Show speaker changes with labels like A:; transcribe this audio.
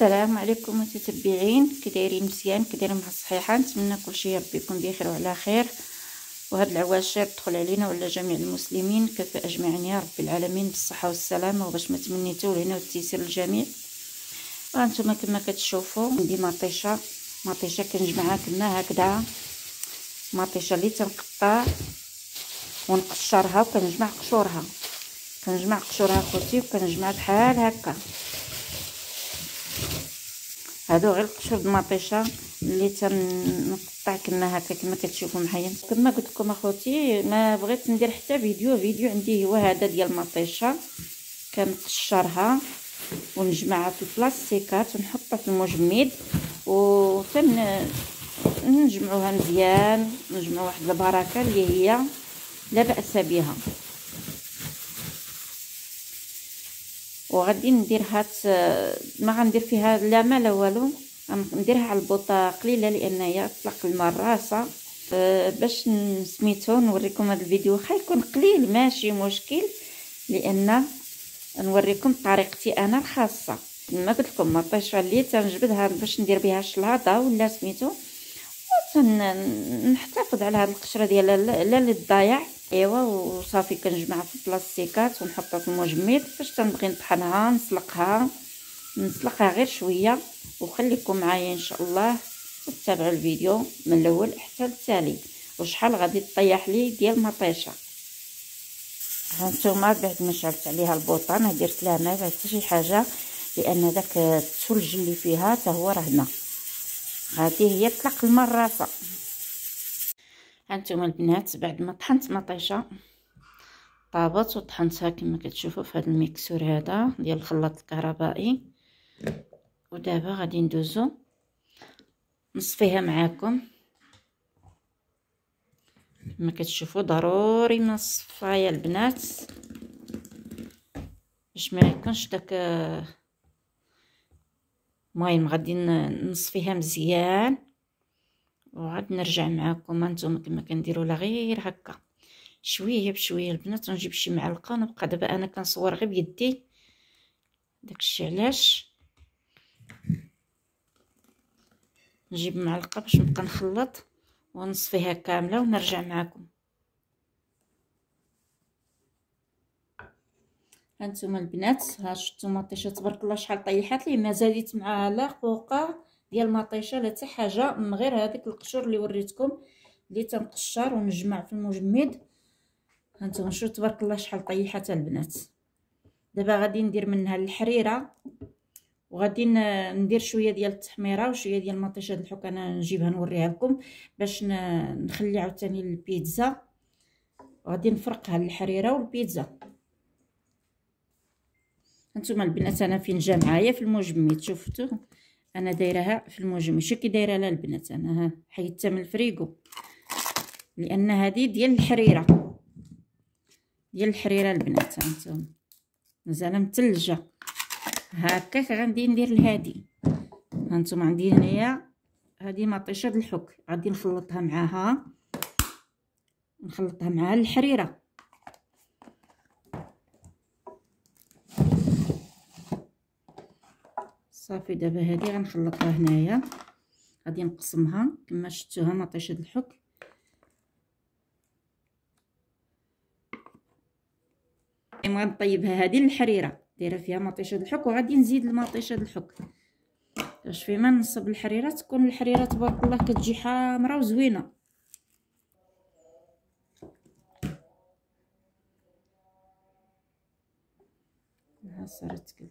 A: السلام عليكم متتبعين، كي دايرين؟ مزيان؟ كي دايرين؟ مع الصحيحه؟ نتمنى كلشي ربي يكون بخير وعلى خير، وهاد العواشر تدخل علينا وعلى جميع المسلمين كافة اجمعين يا رب العالمين بالصحه والسلامه، وباش ما تمنيتو لينا والتيسير للجميع. وانتم كما كتشوفوا عندي مطيشه كنجمعها كما هكذا، مطيشه اللي تنقطع ونقشرها وكنجمع قشورها، اخوتي، وكنجمع بحال هكا. هادو غير القشور د المطيشه اللي تنقطع كما هكا كما كتشوفوا معايا. كما قلت لكم اخوتي، ما بغيت ندير حتى فيديو عندي هو هذا ديال المطيشه، كنقشرها ونجمعها في البلاستيكات ونحطها في المجمد نجمعوها مزيان، نجمعوا واحد البركه اللي هي لا باس بها. وغادي نديرها ما غندير فيها لا ما لا والو، غنديرها على البوطه قليله لان هي تطلق الماء الراسه. باش سميتو نوريكم هذا الفيديو، خا يكون قليل ماشي مشكل، لان نوريكم طريقتي انا الخاصه. كما قلت لكم مطيشه اللي تنجبدها باش ندير بها الشلاضه ولا سميتو، نحتفظ على هذه القشره ديالها لا للضياع. ايوا وصافي كنجمعها في البلاستيكات ونحطها في المجمد. فاش تنبغي نطحنها نسلقها غير شويه، وخليكم معايا ان شاء الله وتتابعوا الفيديو من الاول حتى التالي، وشحال غادي تطيح لي ديال المطيشه. هانتوما بعد ما شعلت عليها البوطه انا درت لها ما حتى شي حاجه، لان داك الثلج اللي فيها حتى هو راه هنا غادي هي تطلق الماء الراسه. هانتوما البنات، بعد ما طحنت مطيشه طابت وطحنتها كما كتشوفوا في هذا الميكسور هذا ديال الخلاط الكهربائي، ودابا غادي ندوزو نصفيها معاكم. كما كتشوفوا ضروري نصفايا البنات باش ما يكونش داك. المهم غادي نصفيها مزيان وغادي نرجع معكم. هانتوما كما كنديروا لا غير هكا شويه بشويه البنات، ونجيب شي معلقه ونبقى دابا انا كنصور غير بيدي، داكشي علاش نجيب معلقه باش نبقى نخلط ونصفيها كامله ونرجع معكم. هانتوما البنات، ها شفتوا مطيشه تبارك الله شحال طيحات لي، ما زاديت معاها لا قوقه ديال المطيشه لا حتى حاجه، من غير هذيك القشور اللي وريتكم اللي تنقشر ونجمع في المجمد. هانتوما شوفوا تبارك الله شحال طيحات البنات. دابا غادي ندير منها الحريره، وغادي ندير شويه ديال التحميره وشويه ديال المطيشه د الحك، انا نجيبها نوريها لكم باش نخلي عاوتاني البيتزا. غادي نفرقها الحريره والبيتزا. هانتوما البنات انا فين جا معايا في المجمد، شفتوا انا دايرها في المجمد. شو كي دايره لا البنات، انا ها حيدتها من الفريغو لان هذه ديال الحريره البنات. هانتوما مازال متلجه هكاك. غادي ندير الهادي. هانتوما عندي هنايا هذه مطيشه د الحك، غادي نخلطها معها الحريره. صافي دابا هذه غنخلطها هنايا، غادي نقسمها كما شفتوها مطيشه د الحك. غنطيبها هذه الحريره دايره فيها مطيشه د الحك، وغادي نزيد المطيشه د الحك باش فيما نصب الحريره تكون الحريره تبارك الله كتجي حامره وزوينه. ها صارت كذا.